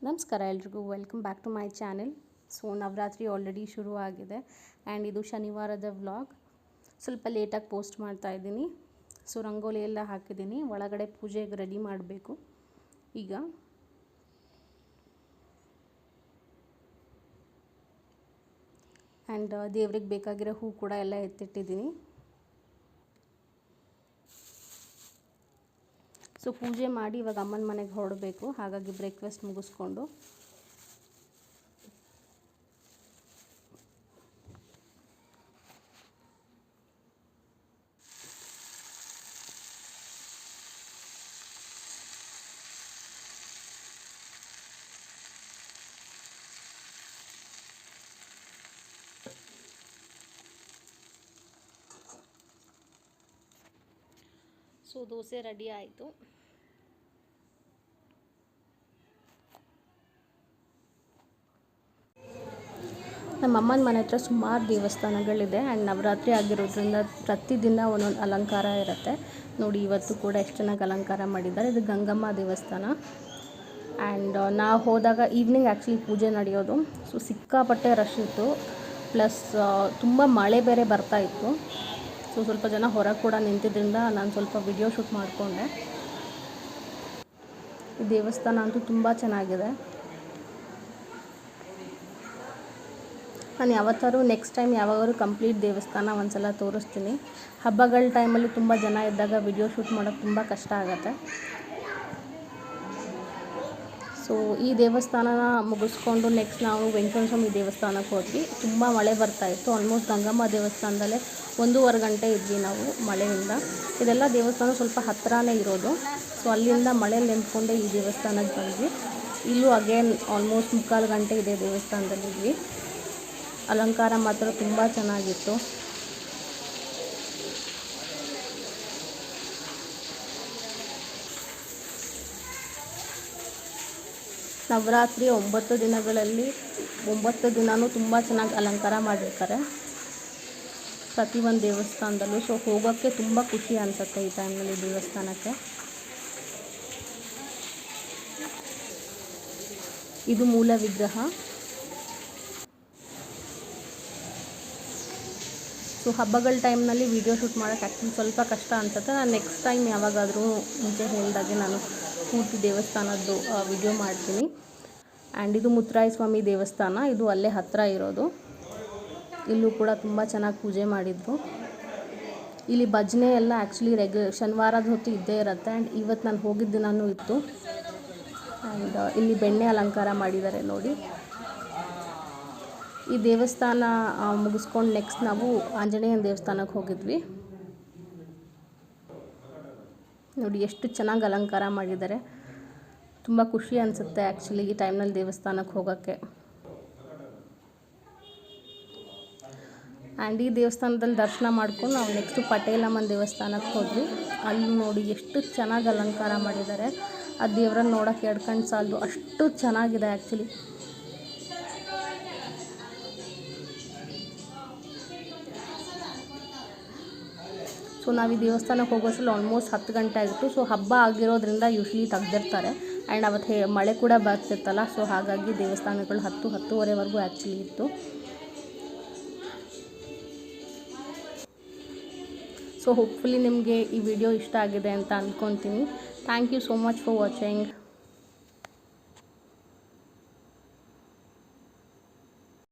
ನಮಸ್ಕಾರ ಎಲ್ರಿಗೂ, welcome back to my channel. So Navratri already ಶುರು ಆಗಿದೆ ಆ್ಯಂಡ್ ಇದು ಶನಿವಾರದ ವ್ಲಾಗ್. ಸ್ವಲ್ಪ ಲೇಟಾಗಿ ಪೋಸ್ಟ್ ಮಾಡ್ತಾ ಇದ್ದೀನಿ. ಸೊ ರಂಗೋಲಿ ಎಲ್ಲ ಹಾಕಿದ್ದೀನಿ, ಒಳಗಡೆ ಪೂಜೆಗೆ ರೆಡಿ ಮಾಡಬೇಕು ಈಗ. ಆ್ಯಂಡ್ ದೇವ್ರಿಗೆ ಬೇಕಾಗಿರೋ ಹೂ ಕೂಡ ಎಲ್ಲ ಎತ್ತಿಟ್ಟಿದ್ದೀನಿ. ಸೊ ಪೂಜೆ ಮಾಡಿ ಇವಾಗ ಅಮ್ಮನ ಮನೆಗೆ ಹೊರಡಬೇಕು, ಹಾಗಾಗಿ ಬ್ರೇಕ್ಫಾಸ್ಟ್ ಮುಗಿಸ್ಕೊಂಡು ಸೊ ದೋಸೆ ರೆಡಿ ಆಯಿತು. ನಮ್ಮ ಅಮ್ಮನ ಮನೆ ಹತ್ರ ಸುಮಾರು ದೇವಸ್ಥಾನಗಳಿದೆ ಆ್ಯಂಡ್ ನವರಾತ್ರಿ ಆಗಿರೋದ್ರಿಂದ ಪ್ರತಿದಿನ ಒಂದೊಂದು ಅಲಂಕಾರ ಇರುತ್ತೆ. ನೋಡಿ, ಇವತ್ತು ಕೂಡ ಎಷ್ಟು ಚೆನ್ನಾಗಿ ಅಲಂಕಾರ ಮಾಡಿದ್ದಾರೆ. ಇದು ಗಂಗಮ್ಮ ದೇವಸ್ಥಾನ ಆ್ಯಂಡ್ ನಾವು ಹೋದಾಗ ಈವ್ನಿಂಗ್ ಆ್ಯಕ್ಚುಲಿ ಪೂಜೆ ನಡೆಯೋದು. ಸೊ ಸಿಕ್ಕಾಪಟ್ಟೆ ರಶ್ ಇತ್ತು, ಪ್ಲಸ್ ತುಂಬ ಮಳೆ ಬೇರೆ ಬರ್ತಾ ಇತ್ತು. ಸೊ ಸ್ವಲ್ಪ ಜನ ಹೊರಗೆ ಕೂಡ ನಿಂತಿದ್ದರಿಂದ ನಾನು ಸ್ವಲ್ಪ ವಿಡಿಯೋ ಶೂಟ್ ಮಾಡಿಕೊಂಡೆ. ಈ ದೇವಸ್ಥಾನ ಅಂತೂ ತುಂಬ ಚೆನ್ನಾಗಿದೆ. ನಾನು ಯಾವತ್ತಾದ್ರೂ ನೆಕ್ಸ್ಟ್ ಟೈಮ್ ಯಾವಾಗಾದ್ರೂ ಕಂಪ್ಲೀಟ್ ದೇವಸ್ಥಾನ ಒಂದು ಸಲ ತೋರಿಸ್ತೀನಿ. ಹಬ್ಬಗಳ ಟೈಮಲ್ಲಿ ತುಂಬ ಜನ ಇದ್ದಾಗ ವಿಡಿಯೋ ಶೂಟ್ ಮಾಡೋಕ್ಕೆ ತುಂಬ ಕಷ್ಟ ಆಗುತ್ತೆ. ಸೊ ಈ ದೇವಸ್ಥಾನನ ಮುಗಿಸ್ಕೊಂಡು ನೆಕ್ಸ್ಟ್ ನಾವು ವೆಂಕಟೇಶ್ವರ ಸ್ವಾಮಿ ದೇವಸ್ಥಾನಕ್ಕೆ ಹೋದ್ವಿ. ತುಂಬ ಮಳೆ ಬರ್ತಾಯಿತ್ತು. ಆಲ್ಮೋಸ್ಟ್ ಗಂಗಮ್ಮ ದೇವಸ್ಥಾನದಲ್ಲೇ 1.5 ಗಂಟೆ ಇದ್ವಿ ನಾವು ಮಳೆಯಿಂದ. ಇದೆಲ್ಲ ದೇವಸ್ಥಾನ ಸ್ವಲ್ಪ ಹತ್ತಿರನೇ ಇರೋದು. ಸೊ ಅಲ್ಲಿಂದ ಮಳೆಯಲ್ಲಿ ನಿಂತ್ಕೊಂಡೆ ಈ ದೇವಸ್ಥಾನಕ್ಕೆ ಬಂದ್ವಿ. ಇಲ್ಲೂ ಅಗೇನ್ ಆಲ್ಮೋಸ್ಟ್ 3/4 ಗಂಟೆ ಇದೆ ದೇವಸ್ಥಾನದಲ್ಲಿದ್ವಿ. ಅಲಂಕಾರ ಮಾತ್ರ ತುಂಬ ಚೆನ್ನಾಗಿತ್ತು. ನವರಾತ್ರಿ 9 ದಿನಗಳಲ್ಲಿ 9 ದಿನವೂ ತುಂಬ ಚೆನ್ನಾಗಿ ಅಲಂಕಾರ ಮಾಡಿರ್ತಾರೆ ಪ್ರತಿಯೊಂದು ದೇವಸ್ಥಾನದಲ್ಲೂ. ಸೊ ಹೋಗೋಕ್ಕೆ ತುಂಬ ಖುಷಿ ಅನಿಸುತ್ತೆ ಈ ಟೈಮ್ನಲ್ಲಿ ದೇವಸ್ಥಾನಕ್ಕೆ. ಇದು ಮೂಲ ವಿಗ್ರಹ. ಸೊ ಹಬ್ಬಗಳ ಟೈಮ್ನಲ್ಲಿ ವೀಡಿಯೋ ಶೂಟ್ ಮಾಡೋಕ್ಕೆ ಆ್ಯಕ್ಚುಲಿ ಸ್ವಲ್ಪ ಕಷ್ಟ ಅನಿಸುತ್ತೆ. ನಾನು ನೆಕ್ಸ್ಟ್ ಟೈಮ್ ಯಾವಾಗಾದರೂ ಮುಂಚೆ ಹೇಳಿದಾಗೆ ನಾನು ಪೂರ್ತಿ ದೇವಸ್ಥಾನದ್ದು ವಿಡಿಯೋ ಮಾಡ್ತೀನಿ. ಆ್ಯಂಡ್ ಇದು ಮುತ್ತರಾಯ ಸ್ವಾಮಿ ದೇವಸ್ಥಾನ, ಇದು ಅಲ್ಲೇ ಹತ್ತಿರ ಇರೋದು. ಇಲ್ಲೂ ಕೂಡ ತುಂಬ ಚೆನ್ನಾಗಿ ಪೂಜೆ ಮಾಡಿದರು. ಇಲ್ಲಿ ಭಜನೆ ಎಲ್ಲ ಆ್ಯಕ್ಚುಲಿ ಶನಿವಾರದ ಹೊತ್ತು ಇದ್ದೇ ಇರುತ್ತೆ. ಆ್ಯಂಡ್ ಇವತ್ತು ನಾನು ಹೋಗಿದ್ದ ದಿನವೂ ಇತ್ತು. ಆ್ಯಂಡ್ ಇಲ್ಲಿ ಬೆಣ್ಣೆ ಅಲಂಕಾರ ಮಾಡಿದ್ದಾರೆ ನೋಡಿ. ಈ ದೇವಸ್ಥಾನ ಮುಗಿಸ್ಕೊಂಡು ನೆಕ್ಸ್ಟ್ ನಾವು ಆಂಜನೇಯನ ದೇವಸ್ಥಾನಕ್ಕೆ ಹೋಗಿದ್ವಿ. ನೋಡಿ ಎಷ್ಟು ಚೆನ್ನಾಗಿ ಅಲಂಕಾರ ಮಾಡಿದ್ದಾರೆ. ತುಂಬ ಖುಷಿ ಅನಿಸುತ್ತೆ ಆ್ಯಕ್ಚುಲಿ ಈ ಟೈಮ್ನಲ್ಲಿ ದೇವಸ್ಥಾನಕ್ಕೆ ಹೋಗೋಕ್ಕೆ. ಆ್ಯಂಡ್ ಈ ದೇವಸ್ಥಾನದಲ್ಲಿ ದರ್ಶನ ಮಾಡ್ಕೊಂಡು ನಾವು ನೆಕ್ಸ್ಟು ಪಟೇಲಮ್ಮನ ದೇವಸ್ಥಾನಕ್ಕೆ ಹೋದ್ವಿ. ಅಲ್ಲಿ ನೋಡಿ ಎಷ್ಟು ಚೆನ್ನಾಗಿ ಅಲಂಕಾರ ಮಾಡಿದ್ದಾರೆ. ಆ ದೇವರನ್ನ ನೋಡೋಕ್ಕೆ 2 ಕಣ್ಣು ಸಾಲದು, ಅಷ್ಟು ಚೆನ್ನಾಗಿದೆ ಆ್ಯಕ್ಚುಲಿ. ಸೊ ನಾವು ಈ ದೇವಸ್ಥಾನಕ್ಕೆ ಹೋಗೋಷ್ಟರಲ್ಲಿ ಆಲ್ಮೋಸ್ಟ್ 10 ಗಂಟೆ ಆಗಿತ್ತು. ಸೊ ಹಬ್ಬ ಆಗಿರೋದ್ರಿಂದ ಯೂಶ್ವಲಿ ತೆಗ್ದಿರ್ತಾರೆ. ಆ್ಯಂಡ್ ಅವತ್ತು ಮಳೆ ಕೂಡ ಬರ್ತಿತ್ತಲ್ಲ, ಸೊ ಹಾಗಾಗಿ ದೇವಸ್ಥಾನಗಳು 10-10:30ವರೆಗೂ ಆ್ಯಕ್ಚುಲಿ ಇತ್ತು. ಸೊ ಹೋಪ್ಫುಲಿ ನಿಮಗೆ ಈ ವಿಡಿಯೋ ಇಷ್ಟ ಆಗಿದೆ ಅಂತ ಅಂದ್ಕೊತೀನಿ. Thank you so much for watching.